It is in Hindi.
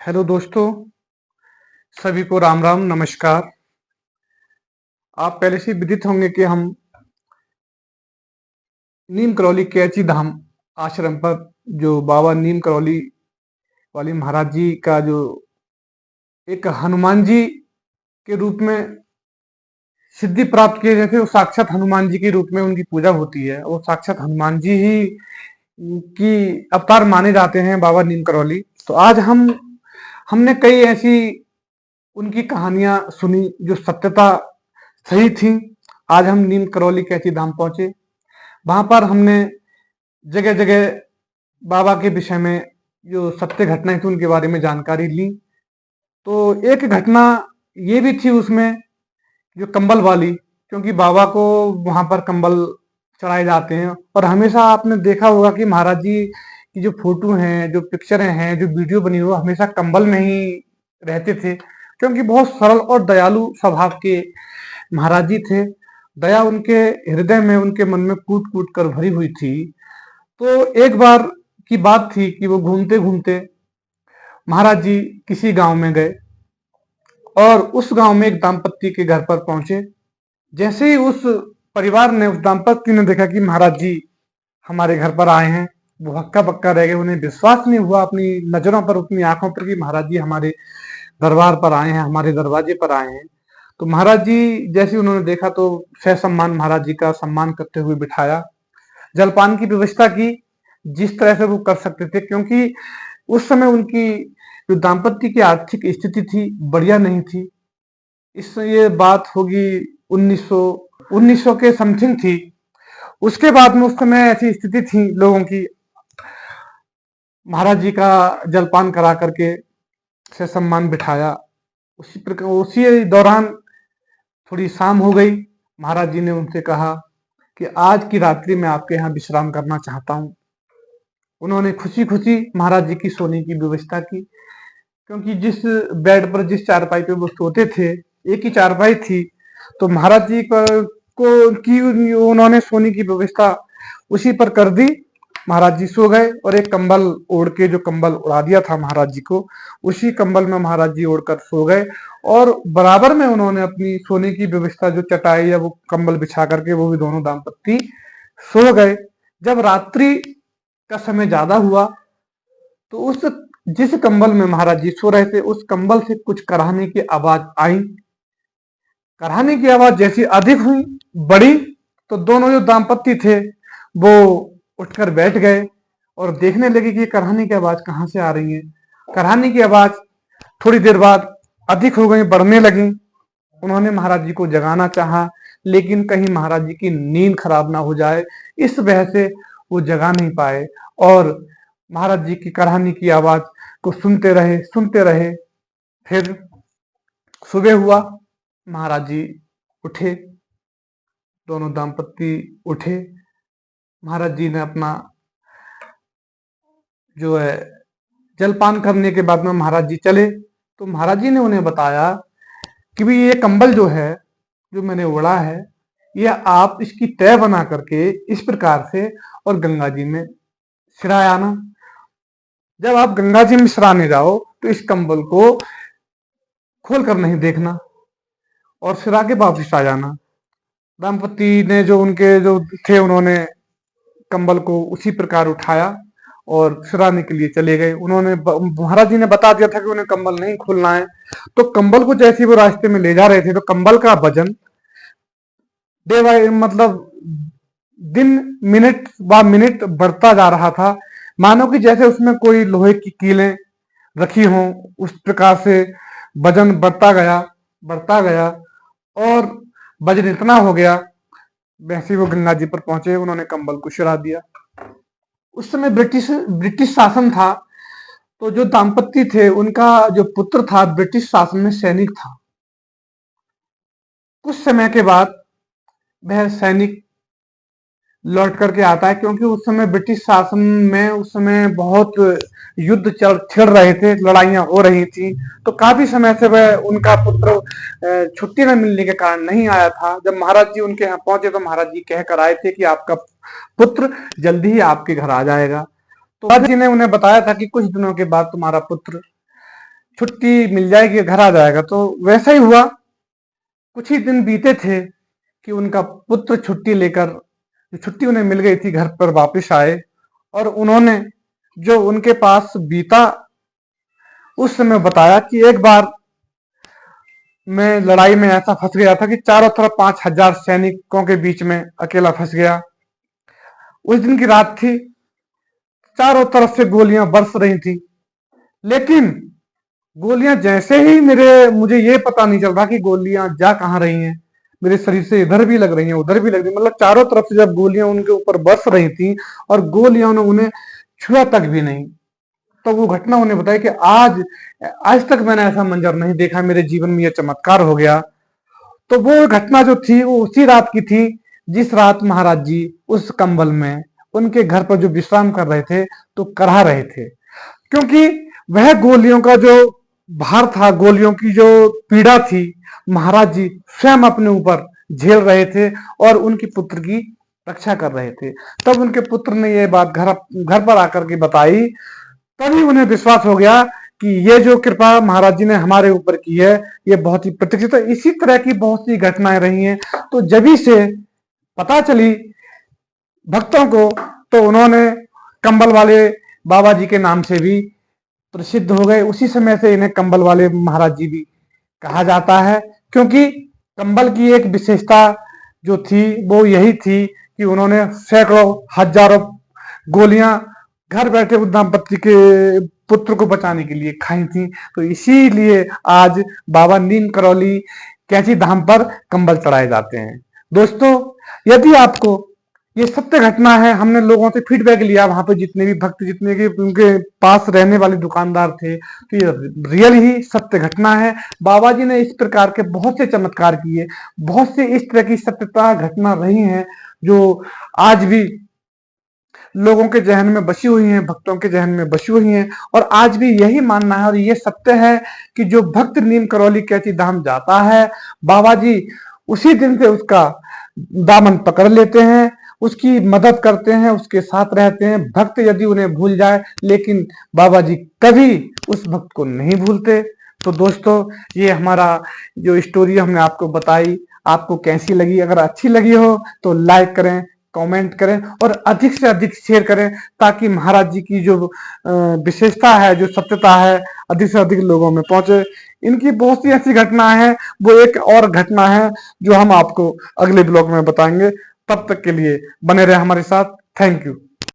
हेलो दोस्तों, सभी को राम राम नमस्कार। आप पहले से विदित होंगे कि हम नीम करौली कैची धाम आश्रम पर जो बाबा नीम करौली वाली महाराज जी का जो एक हनुमान जी के रूप में सिद्धि प्राप्त किए गए थे, वो साक्षात हनुमान जी के रूप में उनकी पूजा होती है। वो साक्षात हनुमान जी ही की अवतार माने जाते हैं बाबा नीम करौली। तो आज हमने कई ऐसी उनकी कहानियां सुनी जो सत्यता सही थी। आज हम नीम करौली कैची धाम पहुंचे। वहां पर हमने जगह जगह बाबा के विषय में जो सत्य घटनाएं थी उनके बारे में जानकारी ली। तो एक घटना ये भी थी उसमें, जो कंबल वाली, क्योंकि बाबा को वहां पर कंबल चढ़ाए जाते हैं। और हमेशा आपने देखा होगा कि महाराज जी की जो फोटो हैं, जो पिक्चरें हैं, जो वीडियो बनी हुई, हमेशा कंबल में ही रहते थे, क्योंकि बहुत सरल और दयालु स्वभाव के महाराज जी थे। दया उनके हृदय में, उनके मन में कूट कूट कर भरी हुई थी। तो एक बार की बात थी कि वो घूमते घूमते महाराज जी किसी गांव में गए और उस गांव में एक दाम्पत्य के घर पर पहुंचे। जैसे ही उस परिवार ने, उस दाम्पत्य ने देखा कि महाराज जी हमारे घर पर आए हैं, वो हक्का बक्का रह गए। उन्हें विश्वास नहीं हुआ अपनी नजरों पर, अपनी आंखों पर, कि महाराज जी हमारे दरबार पर आए हैं, हमारे दरवाजे पर आए हैं। तो महाराज जी जैसे उन्होंने देखा तो ससम्मान महाराज जी का सम्मान करते हुए बिठाया, जलपान की व्यवस्था की जिस तरह से वो कर सकते थे, क्योंकि उस समय उनकी जो दाम्पत्य की आर्थिक स्थिति थी बढ़िया नहीं थी। इस ये बात होगी 1900 के समथिंग थी। उसके बाद में उस समय ऐसी स्थिति थी लोगों की, महाराज जी का जलपान करा करके से सम्मान बिठाया। उसी प्रकार उसी दौरान थोड़ी शाम हो गई। महाराज जी ने उनसे कहा कि आज की रात्रि में आपके यहाँ विश्राम करना चाहता हूँ। उन्होंने खुशी खुशी महाराज जी की सोने की व्यवस्था की, क्योंकि जिस बेड पर, जिस चारपाई पे वो सोते थे, एक ही चारपाई थी। तो महाराज जी को की उन्होंने सोने की व्यवस्था उसी पर कर दी। महाराज जी सो गए और एक कंबल ओढ़ के, जो कंबल उड़ा दिया था महाराज जी को, उसी कंबल में महाराज जी ओढ़कर सो गए। और बराबर में उन्होंने अपनी सोने की व्यवस्था, जो चटाई या वो कंबल बिछा करके, वो भी दोनों दाम्पत्य सो गए। जब रात्रि का समय ज्यादा हुआ तो उस जिस कंबल में महाराज जी सो रहे थे, उस कंबल से कुछ कराहने की आवाज आई। कराहने की आवाज जैसी अधिक हुई, बड़ी, तो दोनों जो दाम्पत्य थे वो उठकर बैठ गए और देखने लगे कि ये कराहने की आवाज कहां से आ रही है। कराहने की आवाज थोड़ी देर बाद अधिक हो गई, बढ़ने लगी। उन्होंने महाराज जी को जगाना चाहा, लेकिन कहीं महाराज जी की नींद खराब ना हो जाए, इस वजह से वो जगा नहीं पाए। और महाराज जी की कराहने की आवाज को सुनते रहे, सुनते रहे। फिर सुबह हुआ, महाराज जी उठे, दोनों दाम्पत्य उठे। महाराज जी ने अपना जो है जलपान करने के बाद में महाराज जी चले। तो महाराज जी ने उन्हें बताया कि भाई ये कंबल जो है, जो मैंने ओढ़ा है, ये आप इसकी तय बना करके इस प्रकार से और गंगा जी में सिराए आना। जब आप गंगा जी में सिराने जाओ तो इस कंबल को खोल कर नहीं देखना और सिरा के वापिस आ जाना। दाम्पति ने, जो उनके जो थे, उन्होंने कंबल को उसी प्रकार उठाया और सिराने के लिए चले गए। उन्होंने, महाराज जी ने बता दिया था कि उन्हें कंबल नहीं खोलना है। तो कंबल को जैसे वो रास्ते में ले जा रहे थे, तो कंबल का वजन डे बाय, मतलब दिन, मिनट बा मिनट बढ़ता जा रहा था। मानो कि जैसे उसमें कोई लोहे की कीलें रखी हों, उस प्रकार से वजन बढ़ता गया, बढ़ता गया। और वजन इतना हो गया, वैसे वो गंगा जी पर पहुंचे, उन्होंने कंबल को सिरा दिया। उस समय ब्रिटिश ब्रिटिश शासन था। तो जो दाम्पत्य थे, उनका जो पुत्र था ब्रिटिश शासन में सैनिक था। कुछ समय के बाद वह सैनिक लौट करके आता है, क्योंकि उस समय ब्रिटिश शासन में, उस समय बहुत युद्ध छिड़ रहे थे, लड़ाइयां हो रही थी। तो काफी समय से वह, उनका पुत्र छुट्टी न मिलने के कारण नहीं आया था। जब महाराज जी उनके यहाँ पहुंचे तो महाराज जी कह कर आए थे कि आपका पुत्र जल्दी ही आपके घर आ जाएगा। तो महाराज जी ने उन्हें बताया था कि कुछ दिनों के बाद तुम्हारा पुत्र छुट्टी मिल जाएगी, घर आ जाएगा। तो वैसा ही हुआ। कुछ ही दिन बीते थे कि उनका पुत्र छुट्टी लेकर, जो छुट्टी उन्हें मिल गई थी, घर पर वापस आए। और उन्होंने जो उनके पास बीता उस समय बताया कि एक बार मैं लड़ाई में ऐसा फंस गया था कि चारों तरफ 5,000 सैनिकों के बीच में अकेला फंस गया। उस दिन की रात थी, चारों तरफ से गोलियां बरस रही थी, लेकिन गोलियां जैसे ही मुझे ये पता नहीं चल रहा कि गोलियां जा कहां रही हैं। मेरे शरीर से इधर भी लग रही हैं, उधर भी लग रही हैं, मतलब चारों तरफ से जब गोलियां उनके ऊपर बरस रही थी और गोलियां ने उन्हें छुआ तक भी नहीं। तो वो घटना उन्हें बताई कि आज आज तक मैंने ऐसा मंजर नहीं देखा, मेरे जीवन में यह चमत्कार हो गया। तो वो घटना जो थी वो उसी रात की थी जिस रात महाराज जी उस कंबल में उनके घर पर जो विश्राम कर रहे थे तो करा रहे थे, क्योंकि वह गोलियों का जो भार था, गोलियों की जो पीड़ा थी, महाराज जी स्वयं अपने ऊपर झेल रहे थे और उनके पुत्र की रक्षा कर रहे थे। तब उनके पुत्र ने यह बात घर पर आकर के बताई। तभी उन्हें विश्वास हो गया कि ये जो कृपा महाराज जी ने हमारे ऊपर की है ये बहुत ही प्रतीक्षित है। इसी तरह की बहुत सी घटनाएं रही हैं। तो जभी से पता चली भक्तों को, तो उन्होंने कंबल वाले बाबा जी के नाम से भी प्रसिद्ध हो गए। उसी समय से इन्हें कंबल वाले महाराज जी भी कहा जाता है, क्योंकि कंबल की एक विशेषता जो थी वो यही थी कि उन्होंने सैकड़ों हजारों गोलियां घर बैठे उस दाम्पत्य के पुत्र को बचाने के लिए खाई थी। तो इसीलिए आज बाबा नीम करौली कैंची धाम पर कंबल चढ़ाए जाते हैं। दोस्तों, यदि आपको ये सत्य घटना है, हमने लोगों से फीडबैक लिया, वहां पे जितने भी भक्त, जितने के उनके पास रहने वाले दुकानदार थे, तो ये रियल ही सत्य घटना है। बाबा जी ने इस प्रकार के बहुत से चमत्कार किए, बहुत से इस तरह की सत्यता घटना रही हैं जो आज भी लोगों के जहन में बसी हुई हैं, भक्तों के जहन में बसी हुई हैं। और आज भी यही मानना है और ये सत्य है कि जो भक्त नीम करौली कैंची धाम जाता है, बाबा जी उसी दिन से उसका दामन पकड़ लेते हैं, उसकी मदद करते हैं, उसके साथ रहते हैं। भक्त यदि उन्हें भूल जाए, लेकिन बाबा जी कभी उस भक्त को नहीं भूलते। तो दोस्तों, ये हमारा जो स्टोरी हमने आपको बताई, आपको कैसी लगी? अगर अच्छी लगी हो तो लाइक करें, कमेंट करें और अधिक से अधिक शेयर करें, ताकि महाराज जी की जो विशेषता है, जो सत्यता है, अधिक से अधिक लोगों में पहुंचे। इनकी बहुत सी ऐसी घटनाएं हैं, वो एक और घटना है जो हम आपको अगले ब्लॉग में बताएंगे। तब तक के लिए बने रहे हमारे साथ। Thank you.